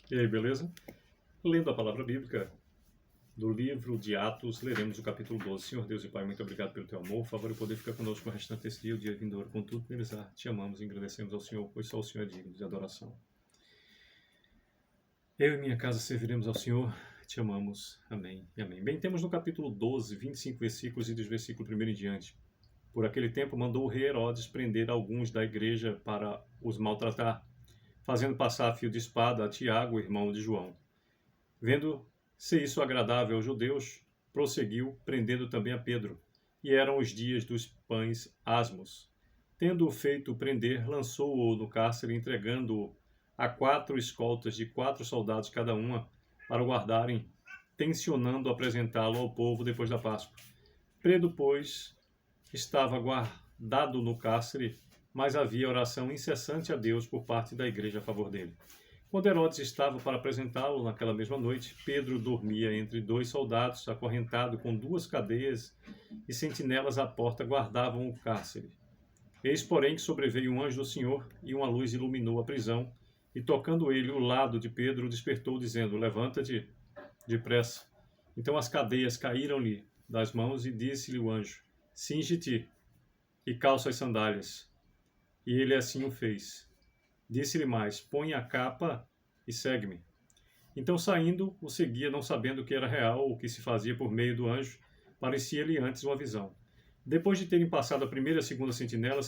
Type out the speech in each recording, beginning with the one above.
E aí, beleza? Lendo a palavra bíblica do livro de Atos, leremos o capítulo 12. Senhor Deus e Pai, muito obrigado pelo teu amor, favor e poder ficar conosco o restante desse dia, o dia vindouro. Contudo, neles te amamos e agradecemos ao Senhor, pois só o Senhor é digno de adoração. Eu e minha casa serviremos ao Senhor, te amamos. Amém e amém. Bem, temos no capítulo 12, 25 versículos e dos versículos 1 em diante. Por aquele tempo mandou o rei Herodes prender alguns da igreja para os maltratar, fazendo passar a fio de espada a Tiago, irmão de João. Vendo-se isso agradável aos judeus, prosseguiu, prendendo também a Pedro. E eram os dias dos pães asmos. Tendo-o feito prender, lançou-o no cárcere, entregando-o a 4 escoltas de 4 soldados cada uma, para o guardarem, tencionando apresentá-lo ao povo depois da Páscoa. Pedro, pois, estava guardado no cárcere, mas havia oração incessante a Deus por parte da igreja a favor dele. Quando Herodes estava para apresentá-lo naquela mesma noite, Pedro dormia entre 2 soldados, acorrentado com 2 cadeias, e sentinelas à porta guardavam o cárcere. Eis, porém, que sobreveio um anjo do Senhor, e uma luz iluminou a prisão, e tocando ele o lado de Pedro, despertou, dizendo: Levanta-te depressa. Então as cadeias caíram-lhe das mãos, e disse-lhe o anjo: Cinge-te e calça as sandálias. E ele assim o fez. Disse-lhe mais: Põe a capa e segue-me. Então, saindo, o seguia, não sabendo que era real o que se fazia por meio do anjo, parecia-lhe antes uma visão. Depois de terem passado a primeira e a segunda sentinela,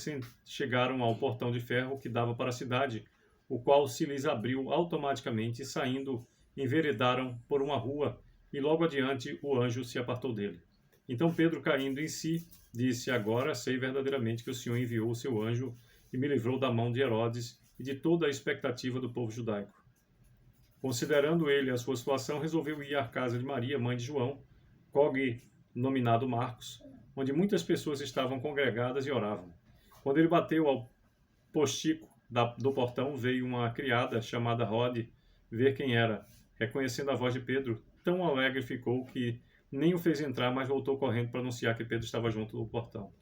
chegaram ao portão de ferro que dava para a cidade, o qual se lhes abriu automaticamente, e saindo, enveredaram por uma rua, e logo adiante o anjo se apartou dele. Então Pedro, caindo em si, disse: Agora sei verdadeiramente que o Senhor enviou o seu anjo e me livrou da mão de Herodes e de toda a expectativa do povo judaico. Considerando ele a sua situação, resolveu ir à casa de Maria, mãe de João, cognominado Marcos, onde muitas pessoas estavam congregadas e oravam. Quando ele bateu ao postigo do portão, veio uma criada chamada Rode ver quem era. Reconhecendo a voz de Pedro, tão alegre ficou que nem o fez entrar, mas voltou correndo para anunciar que Pedro estava junto do portão.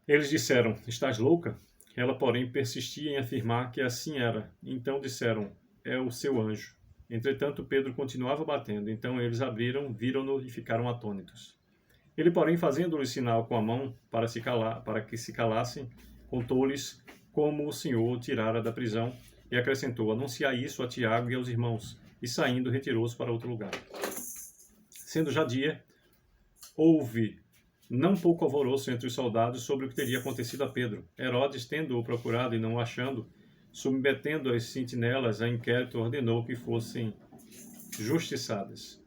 Eles disseram: Estás louca? Ela, porém, persistia em afirmar que assim era. Então disseram: É o seu anjo. Entretanto, Pedro continuava batendo. Então eles abriram, viram-no e ficaram atônitos. Ele, porém, fazendo-lhes sinal com a mão para que se calassem, contou-lhes como o Senhor o tirara da prisão e acrescentou: Anunciai isso a Tiago e aos irmãos. E saindo, retirou-se para outro lugar. Sendo já dia, houve não pouco alvoroço entre os soldados sobre o que teria acontecido a Pedro. Herodes, tendo-o procurado e não o achando, submetendo as sentinelas a inquérito, ordenou que fossem justiçadas.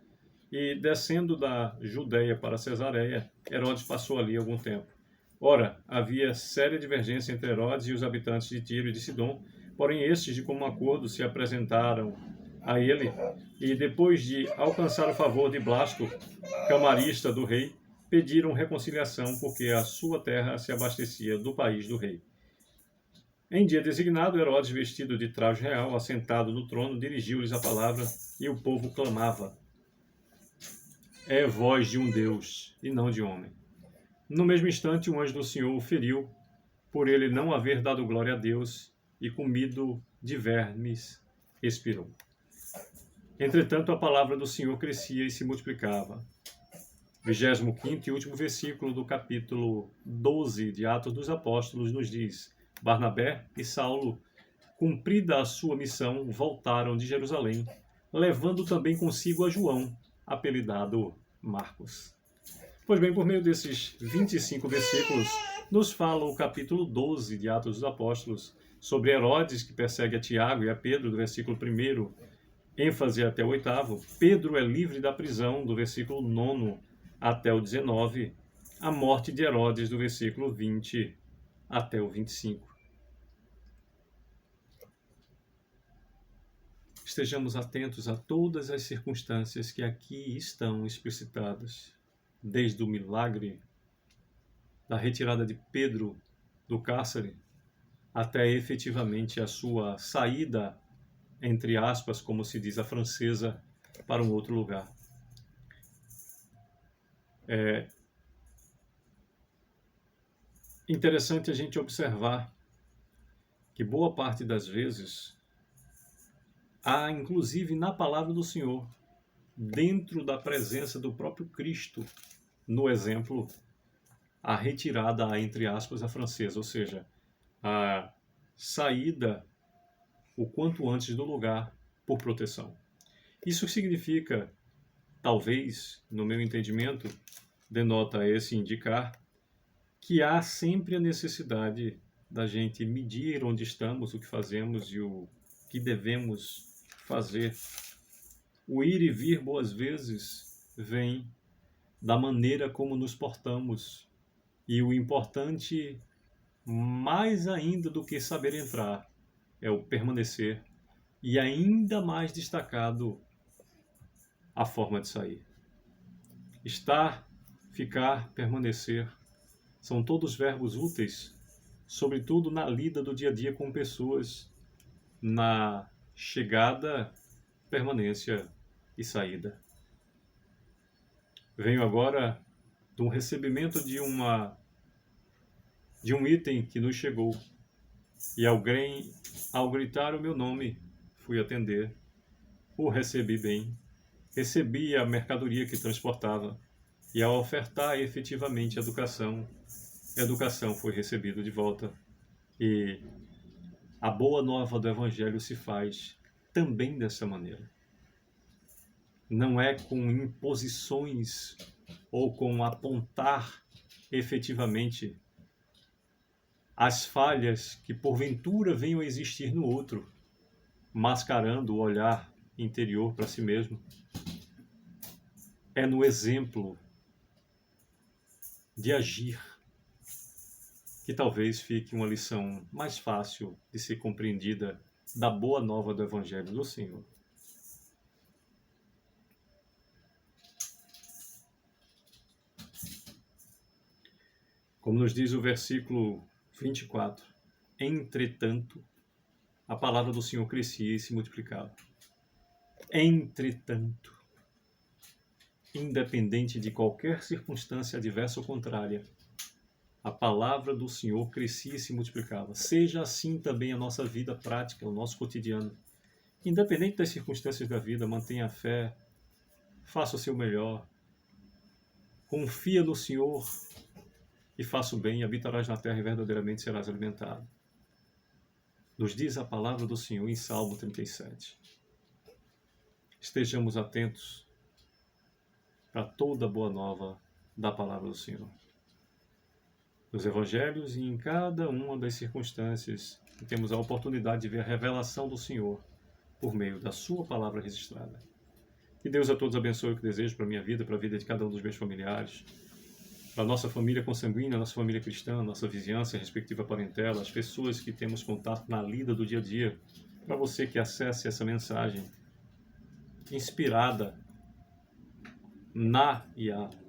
E, descendo da Judéia para Cesareia, Herodes passou ali algum tempo. Ora, havia séria divergência entre Herodes e os habitantes de Tiro e de Sidom, porém estes, de comum acordo, se apresentaram a ele, e depois de alcançar o favor de Blasto, camarista do rei, pediram reconciliação, porque a sua terra se abastecia do país do rei. Em dia designado, Herodes, vestido de traje real, assentado no trono, dirigiu-lhes a palavra, e o povo clamava: É voz de um Deus, e não de homem. No mesmo instante, um anjo do Senhor o feriu, por ele não haver dado glória a Deus, e comido de vermes, expirou. Entretanto, a palavra do Senhor crescia e se multiplicava. 25º e último versículo do capítulo 12 de Atos dos Apóstolos nos diz: Barnabé e Saulo, cumprida a sua missão, voltaram de Jerusalém, levando também consigo a João, apelidado Marcos. Pois bem, por meio desses 25 versículos, nos fala o capítulo 12 de Atos dos Apóstolos, sobre Herodes, que persegue a Tiago e a Pedro, do versículo 1, ênfase até o 8º. Pedro é livre da prisão, do versículo 9 até o 19, a morte de Herodes, do versículo 20 até o 25. Estejamos atentos a todas as circunstâncias que aqui estão explicitadas, desde o milagre da retirada de Pedro do cárcere até efetivamente a sua saída, entre aspas, como se diz a francesa, para um outro lugar. É interessante a gente observar que boa parte das vezes há inclusive na palavra do Senhor, dentro da presença do próprio Cristo, no exemplo, a retirada, entre aspas, a francesa, ou seja, a saída o quanto antes do lugar por proteção. Isso significa, talvez, no meu entendimento, denota esse indicar que há sempre a necessidade da gente medir onde estamos, o que fazemos e o que devemos fazer. O ir e vir, boas vezes, vem da maneira como nos portamos. E o importante, mais ainda do que saber entrar, é o permanecer. E ainda mais destacado, a forma de sair. Estar, ficar, permanecer, são todos verbos úteis, sobretudo na lida do dia a dia com pessoas, na chegada, permanência e saída. Venho agora do recebimento de um item que nos chegou, e alguém, ao gritar o meu nome, fui atender, o recebi bem, recebi a mercadoria que transportava, e ao ofertar efetivamente a educação foi recebida de volta. E a boa nova do Evangelho se faz também dessa maneira. Não é com imposições ou com apontar efetivamente as falhas que porventura venham a existir no outro, mascarando o olhar interior para si mesmo. É no exemplo de agir que talvez fique uma lição mais fácil de ser compreendida da boa nova do Evangelho do Senhor. Como nos diz o versículo 24, entretanto, a palavra do Senhor crescia e se multiplicava. Entretanto, independente de qualquer circunstância adversa ou contrária, a palavra do Senhor crescia e se multiplicava. Seja assim também a nossa vida prática, o nosso cotidiano. Independente das circunstâncias da vida, mantenha a fé, faça o seu melhor, confia no Senhor e faça o bem, e habitarás na terra e verdadeiramente serás alimentado. Nos diz a palavra do Senhor em Salmo 37. Estejamos atentos para toda a boa nova da palavra do Senhor. Nos Evangelhos e em cada uma das circunstâncias que temos a oportunidade de ver a revelação do Senhor por meio da sua palavra registrada. Que Deus a todos abençoe o que desejo para a minha vida, para a vida de cada um dos meus familiares, para a nossa família consanguínea, nossa família cristã, nossa vizinhança, respectiva parentela, as pessoas que temos contato na lida do dia a dia, para você que acesse essa mensagem inspirada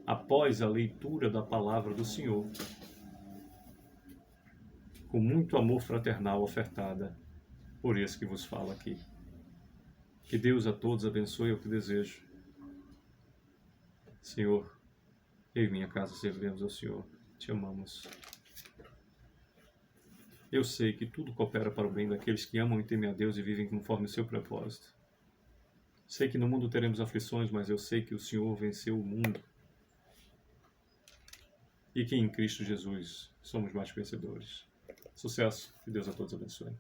após a leitura da palavra do Senhor, com muito amor fraternal ofertada por esse que vos fala aqui. Que Deus a todos abençoe o que desejo. Senhor, eu e minha casa serviremos ao Senhor. Te amamos. Eu sei que tudo coopera para o bem daqueles que amam e temem a Deus e vivem conforme o seu propósito. Sei que no mundo teremos aflições, mas eu sei que o Senhor venceu o mundo. E que em Cristo Jesus somos mais vencedores. Sucesso e Deus a todos abençoe.